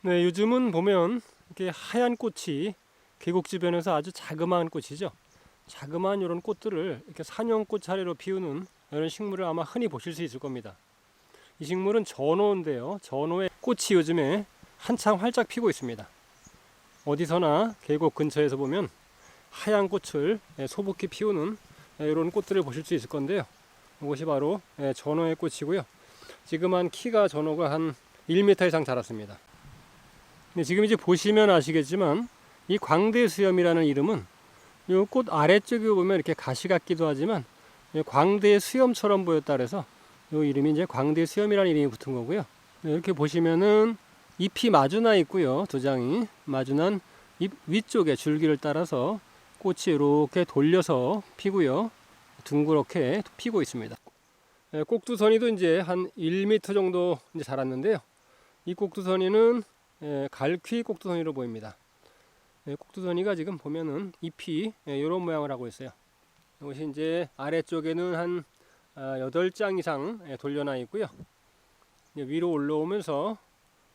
네, 요즘은 보면 이렇게 하얀 꽃이 계곡 주변에서 아주 자그마한 꽃이죠. 자그마한 이런 꽃들을 이렇게 산연꽃 차례로 피우는 이런 식물을 아마 흔히 보실 수 있을 겁니다. 이 식물은 전어인데요. 전어의 꽃이 요즘에 한창 활짝 피고 있습니다. 어디서나 계곡 근처에서 보면 하얀 꽃을 소복히 피우는 이런 꽃들을 보실 수 있을 건데요. 이것이 바로 전어의 꽃이고요. 지금 한 키가 전어가 한 1m 이상 자랐습니다. 지금 이제 보시면 아시겠지만 이 광대수염이라는 이름은 이 꽃 아래쪽에 보면 이렇게 가시 같기도 하지만 광대 수염처럼 보였다 그래서 이 이름이 이제 광대수염이라는 이름이 붙은 거고요. 이렇게 보시면은 잎이 마주나 있고요. 두 장이 마주난 잎 위쪽에 줄기를 따라서 꽃이 이렇게 돌려서 피고요. 둥그렇게 피고 있습니다. 꼭두선이도 이제 한 1m 정도 이제 자랐는데요. 이 꼭두선이는 갈퀴 꼭두선이로 보입니다. 꼭두선이가 지금 보면은 잎이 이런 모양을 하고 있어요. 이것이 이제 아래쪽에는 한 8장 이상 돌려나 있고요. 위로 올라오면서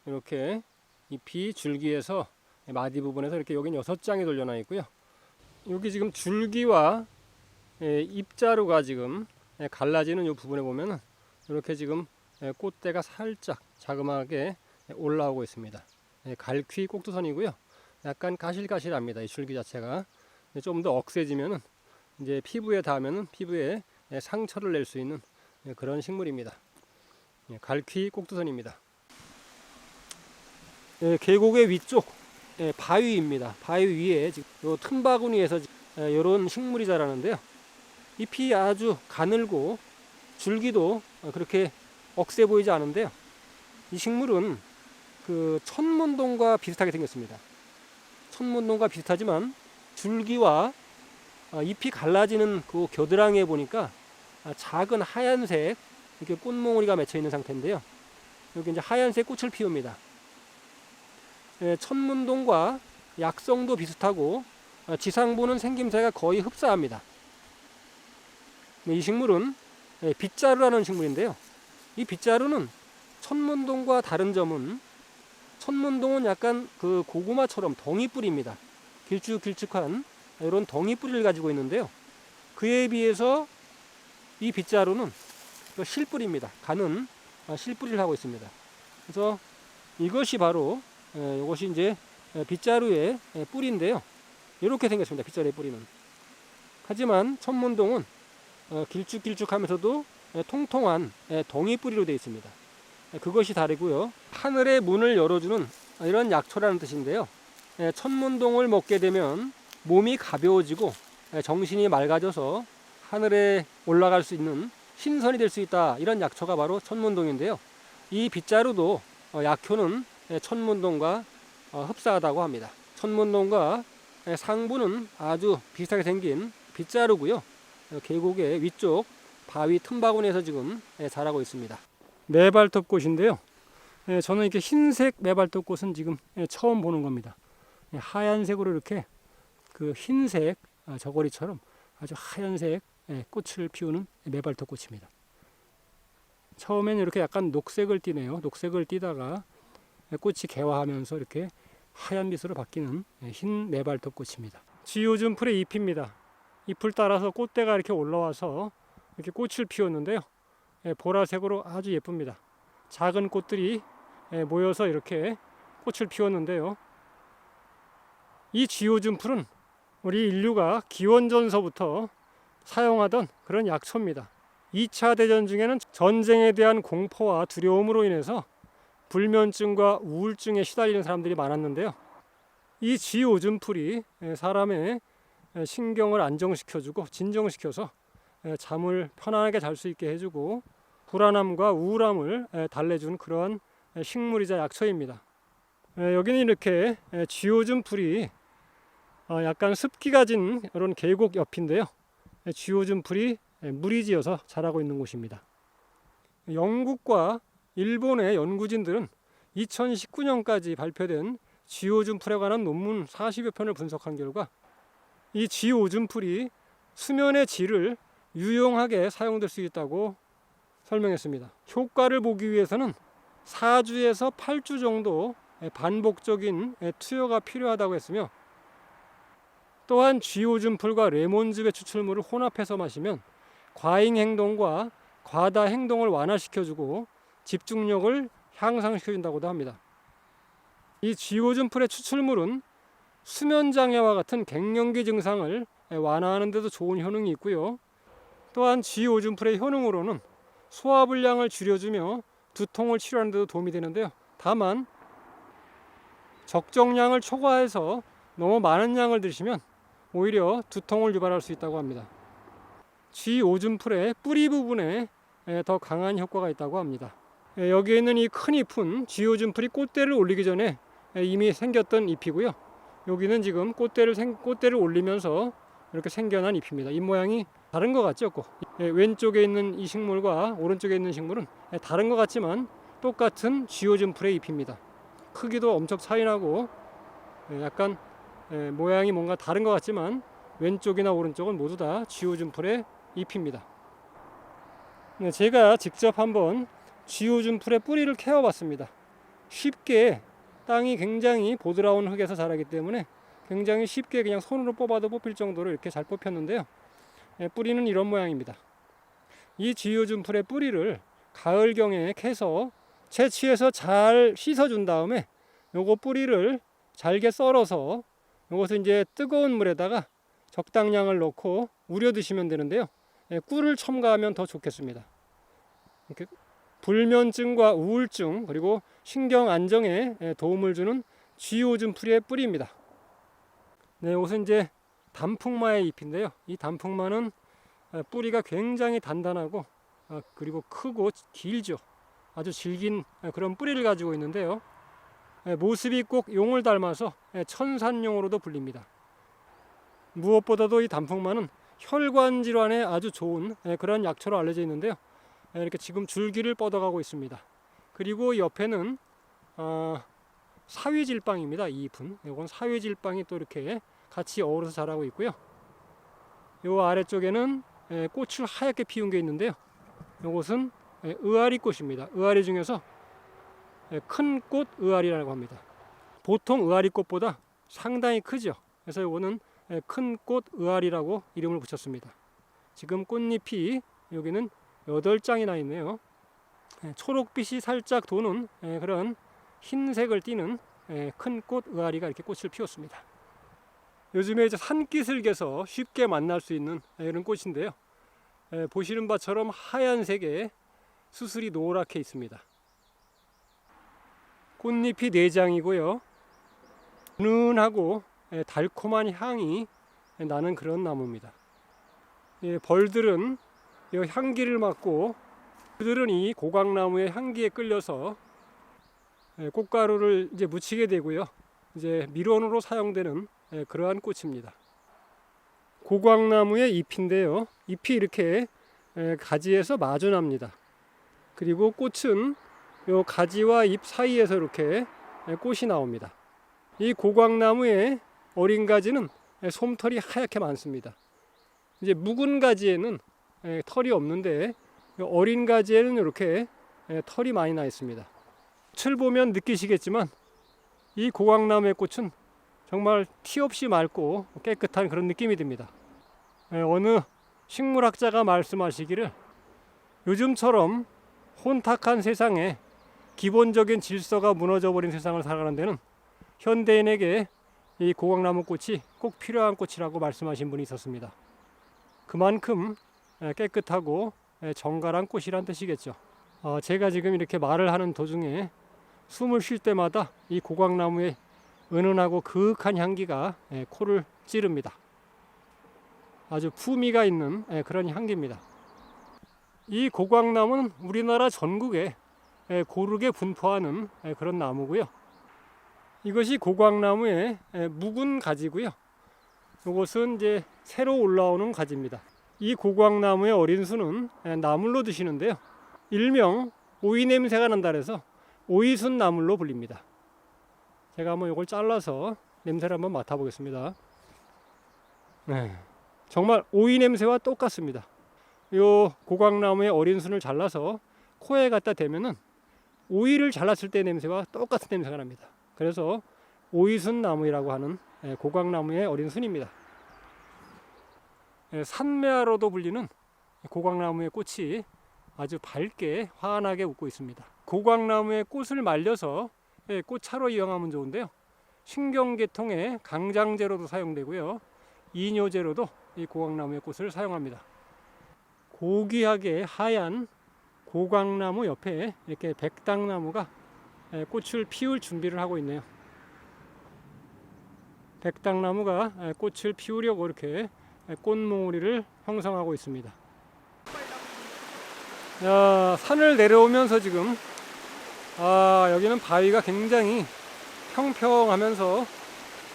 이렇게 잎이 줄기에서 마디 부분에서 이렇게 여긴 6장이 돌려나 있고요. 여기 지금 줄기와 잎자루가 지금 갈라지는 이 부분에 보면은 이렇게 지금 꽃대가 살짝 자그마하게 올라오고 있습니다. 갈퀴 꼭두선이고요. 약간 가실가실합니다. 이 줄기 자체가 좀 더 억세지면은 이제 피부에 닿으면은 피부에 상처를 낼 수 있는 그런 식물입니다. 갈퀴 꼭두선입니다. 계곡의 위쪽 바위입니다. 바위 위에 지금 요 틈바구니에서 이런 식물이 자라는데요. 잎이 아주 가늘고 줄기도 그렇게 억세 보이지 않은데요. 이 식물은 그 천문동과 비슷하게 생겼습니다. 천문동과 비슷하지만 줄기와 잎이 갈라지는 그 겨드랑이에 보니까 작은 하얀색 이렇게 꽃몽우리가 맺혀 있는 상태인데요. 여기 이제 하얀색 꽃을 피웁니다. 천문동과 약성도 비슷하고 지상부는 생김새가 거의 흡사합니다. 이 식물은 빗자루라는 식물인데요. 이 빗자루는 천문동과 다른 점은 천문동은 약간 그 고구마처럼 덩이뿌리입니다. 길쭉길쭉한 이런 덩이뿌리를 가지고 있는데요. 그에 비해서 이 빗자루는 실뿌리입니다. 가는 실뿌리를 하고 있습니다. 그래서 이것이 바로 이것이 이제 빗자루의 뿌리인데요. 이렇게 생겼습니다. 빗자루의 뿌리는. 하지만 천문동은 길쭉길쭉하면서도 통통한 덩이뿌리로 되어 있습니다. 그것이 다르고요. 하늘의 문을 열어주는 이런 약초라는 뜻인데요. 천문동을 먹게 되면 몸이 가벼워지고 정신이 맑아져서 하늘에 올라갈 수 있는 신선이 될 수 있다. 이런 약초가 바로 천문동인데요. 이 빗자루도 약효는 천문동과 흡사하다고 합니다. 천문동과 상부는 아주 비슷하게 생긴 빗자루고요. 계곡의 위쪽 바위 틈바구니에서 지금 자라고 있습니다. 매발톱꽃인데요. 저는 이렇게 흰색 매발톱꽃은 지금 처음 보는 겁니다. 하얀색으로 이렇게 그 흰색 저고리처럼 아주 하얀색 꽃을 피우는 매발톱꽃입니다. 처음에는 이렇게 약간 녹색을 띠네요. 녹색을 띠다가 꽃이 개화하면서 이렇게 하얀 빛으로 바뀌는 흰 매발톱꽃입니다. 지오줌풀의 잎입니다. 잎을 따라서 꽃대가 이렇게 올라와서 이렇게 꽃을 피웠는데요. 보라색으로 아주 예쁩니다. 작은 꽃들이 모여서 이렇게 꽃을 피웠는데요. 이 지오줌풀은 우리 인류가 기원전서부터 사용하던 그런 약초입니다. 2차 대전 중에는 전쟁에 대한 공포와 두려움으로 인해서 불면증과 우울증에 시달리는 사람들이 많았는데요. 이 지오줌풀이 사람의 신경을 안정시켜주고 진정시켜서 잠을 편안하게 잘 수 있게 해주고 불안함과 우울함을 달래주는 그러한 식물이자 약초입니다. 여기는 이렇게 쥐오줌풀이 약간 습기가 진 이런 계곡 옆인데요. 쥐오줌풀이 무리지어서 자라고 있는 곳입니다. 영국과 일본의 연구진들은 2019년까지 발표된 쥐오줌풀에 관한 논문 40여 편을 분석한 결과 이 쥐오줌풀이 수면의 질을 유용하게 사용될 수 있다고 설명했습니다. 효과를 보기 위해서는 4주에서 8주 정도 반복적인 투여가 필요하다고 했으며, 또한 쥐오줌풀과 레몬즙의 추출물을 혼합해서 마시면 과잉 행동과 과다 행동을 완화시켜주고 집중력을 향상시켜준다고도 합니다. 이 쥐오줌풀의 추출물은 수면장애와 같은 갱년기 증상을 완화하는 데도 좋은 효능이 있고요. 또한 쥐오줌풀의 효능으로는 소화불량을 줄여주며 두통을 치료하는 데도 도움이 되는데요. 다만 적정량을 초과해서 너무 많은 양을 드시면 오히려 두통을 유발할 수 있다고 합니다. 쥐오줌풀의 뿌리 부분에 더 강한 효과가 있다고 합니다. 여기에 있는 이 큰 잎은 쥐오줌풀이 꽃대를 올리기 전에 이미 생겼던 잎이고요. 여기는 지금 꽃대를 올리면서 이렇게 생겨난 잎입니다. 잎 모양이 다른 것 같죠? 왼쪽에 있는 이 식물과 오른쪽에 있는 식물은 다른 것 같지만 똑같은 쥐오줌풀의 잎입니다. 크기도 엄청 차이나고 약간 모양이 뭔가 다른 것 같지만 왼쪽이나 오른쪽은 모두 다 쥐오줌풀의 잎입니다. 제가 직접 한번 쥐오줌풀의 뿌리를 캐와봤습니다. 쉽게, 땅이 굉장히 보드라운 흙에서 자라기 때문에 굉장히 쉽게 그냥 손으로 뽑아도 뽑힐 정도로 이렇게 잘 뽑혔는데요. 뿌리는 이런 모양입니다. 이 쥐오줌풀의 뿌리를 가을경에 캐서 채취해서 잘 씻어준 다음에 요거 뿌리를 잘게 썰어서 요것을 이제 뜨거운 물에다가 적당량을 넣고 우려 드시면 되는데요. 꿀을 첨가하면 더 좋겠습니다. 이렇게 불면증과 우울증 그리고 신경 안정에 도움을 주는 쥐오줌풀의 뿌리입니다. 네, 이것은 이제 단풍마의 잎인데요. 이 단풍마는 뿌리가 굉장히 단단하고 그리고 크고 길죠. 아주 질긴 그런 뿌리를 가지고 있는데요. 모습이 꼭 용을 닮아서 천산용으로도 불립니다. 무엇보다도 이 단풍마는 혈관 질환에 아주 좋은 그런 약초로 알려져 있는데요. 이렇게 지금 줄기를 뻗어가고 있습니다. 그리고 옆에는 사위질방입니다. 이 잎은 이건 사위질방이 또 이렇게 같이 어우러서 자라고 있고요. 요 아래쪽에는 꽃을 하얗게 피운 게 있는데요. 이것은 의아리꽃입니다. 의아리 중에서 큰 꽃 의아리라고 합니다. 보통 의아리꽃보다 상당히 크죠. 그래서 이거는 큰 꽃 의아리라고 이름을 붙였습니다. 지금 꽃잎이 여기는 8장이나 있네요. 초록빛이 살짝 도는 그런 흰색을 띠는 큰 꽃 의아리가 이렇게 꽃을 피웠습니다. 요즘에 이제 산기슭에서 쉽게 만날 수 있는 이런 꽃인데요. 보시는 바처럼 하얀색에 수술이 노랗게 있습니다. 꽃잎이 4장이고요. 은은하고 달콤한 향이 나는 그런 나무입니다. 벌들은 이 향기를 맡고 그들은 이 고강나무의 향기에 끌려서 꽃가루를 이제 묻히게 되고요. 이제 밀원으로 사용되는 그러한 꽃입니다. 고강나무의 잎인데요. 잎이 이렇게 가지에서 마주납니다. 그리고 꽃은 이 가지와 잎 사이에서 이렇게 꽃이 나옵니다. 이 고강나무의 어린 가지는 솜털이 하얗게 많습니다. 이제 묵은 가지에는 털이 없는데 어린 가지에는 이렇게 털이 많이 나 있습니다. 꽃을 보면 느끼시겠지만 이 고강나무의 꽃은 정말 티 없이 맑고 깨끗한 그런 느낌이 듭니다. 어느 식물학자가 말씀하시기를 요즘처럼 혼탁한 세상에 기본적인 질서가 무너져버린 세상을 살아가는 데는 현대인에게 이 고강나무 꽃이 꼭 필요한 꽃이라고 말씀하신 분이 있었습니다. 그만큼 깨끗하고 정갈한 꽃이란 뜻이겠죠. 제가 지금 이렇게 말을 하는 도중에 숨을 쉴 때마다 이 고강나무의 은은하고 그윽한 향기가 코를 찌릅니다. 아주 품위가 있는 그런 향기입니다. 이 고강나무는 우리나라 전국에 고르게 분포하는 그런 나무고요. 이것이 고강나무의 묵은 가지고요. 이것은 이제 새로 올라오는 가지입니다. 이 고강나무의 어린 순은 나물로 드시는데요. 일명 오이 냄새가 난다 해서 오이순 나물로 불립니다. 제가 한번 이걸 잘라서 냄새를 한번 맡아보겠습니다. 정말 오이 냄새와 똑같습니다. 이 고강나무의 어린 순을 잘라서 코에 갖다 대면은 오이를 잘랐을 때 냄새와 똑같은 냄새가 납니다. 그래서 오이순 나무라고 하는 고각나무의 어린 순입니다. 산매화로도 불리는 고각나무의 꽃이 아주 밝게 환하게 웃고 있습니다. 고각나무의 꽃을 말려서 꽃차로 이용하면 좋은데요. 신경계통의 강장제로도 사용되고요. 이뇨제로도 이 고각나무의 꽃을 사용합니다. 고귀하게 하얀 고각나무 옆에 이렇게 백당나무가 꽃을 피울 준비를 하고 있네요. 백당나무가 꽃을 피우려고 이렇게 꽃몽우리를 형성하고 있습니다. 야, 산을 내려오면서 지금 여기는 바위가 굉장히 평평하면서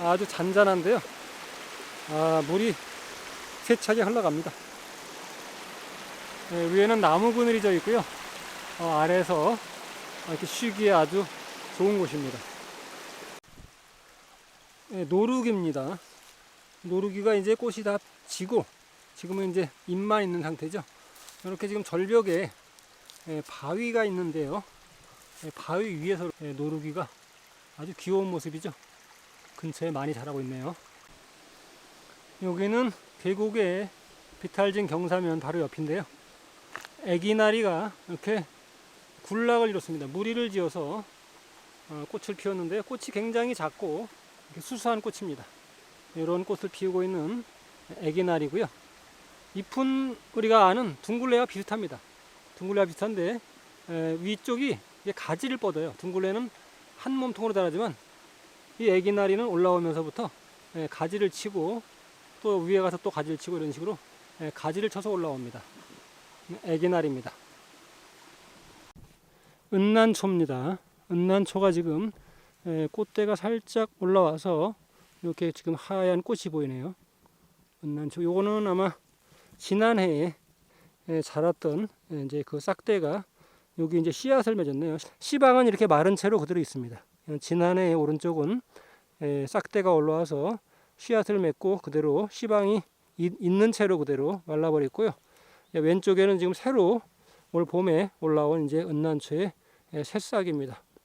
아주 잔잔한데요. 물이 세차게 흘러갑니다. 위에는 나무 그늘이 져 있고요. 아래에서 이렇게 쉬기에 아주 좋은 곳입니다. 노루기입니다. 노루기가 이제 꽃이 다 지고 지금은 이제 잎만 있는 상태죠. 이렇게 지금 절벽에 바위가 있는데요. 바위 위에서 노루기가 아주 귀여운 모습이죠. 근처에 많이 자라고 있네요. 여기는 계곡의 비탈진 경사면 바로 옆인데요. 애기나리가 이렇게 군락을 이뤘습니다. 무리를 지어서 꽃을 피웠는데요. 꽃이 굉장히 작고 수수한 꽃입니다. 이런 꽃을 피우고 있는 애기나리고요. 잎은 우리가 아는 둥글레와 비슷합니다. 둥글레와 비슷한데 위쪽이 가지를 뻗어요. 둥글레는 한 몸통으로 자라지만 이 애기나리는 올라오면서부터 가지를 치고 또 위에 가서 또 가지를 치고 이런 식으로 가지를 쳐서 올라옵니다. 애기나리입니다. 은난초입니다. 은난초가 지금 꽃대가 살짝 올라와서 이렇게 지금 하얀 꽃이 보이네요. 은난초. 요거는 아마 지난해에 자랐던 이제 그 싹대가 여기 이제 씨앗을 맺었네요. 씨방은 이렇게 마른 채로 그대로 있습니다. 지난해 오른쪽은 싹대가 올라와서 씨앗을 맺고 그대로 씨방이 있는 채로 그대로 말라버렸고요. 왼쪽에는 지금 새로 올 봄에 올라온 이제 은난초의 새싹입니다.